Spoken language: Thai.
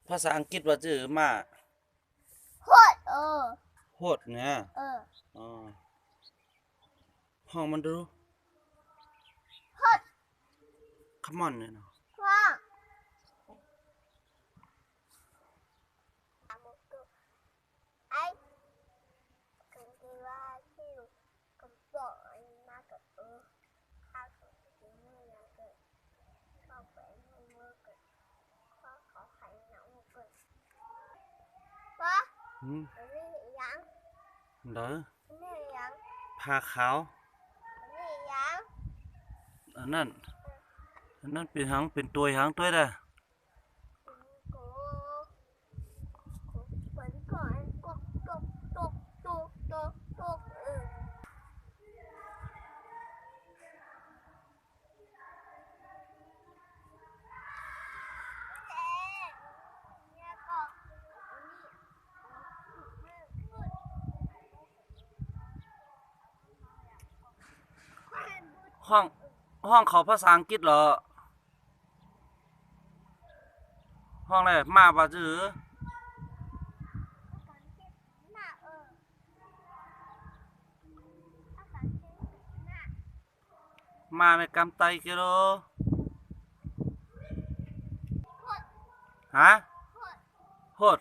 ภาษาอังกฤษว่าจื้อมาโคตรโหดเนี่ยอ๋อห้องมันดู โคตร come on เนี่ยเนาะว่างไอ้กันที่ว่าที่กระบอกมากกับข้าวสุกที่นี่นะเกิดข้าวไปให้เมื่อเกิดข้าวเขาไข่หนังเกิดวะนี่ยัง เด้อ นี่ยัง ผ้าขาว นี่ยัง อันนั้นเป็นหางเป็นตัวหางตัวเด้อกูเป็นก่อนกตกตกตกตกตกห้องเขาภาษาอังกฤษเหรอห้องอะไรมาบ่จื้อมาในกำไตกิโลฮะโหด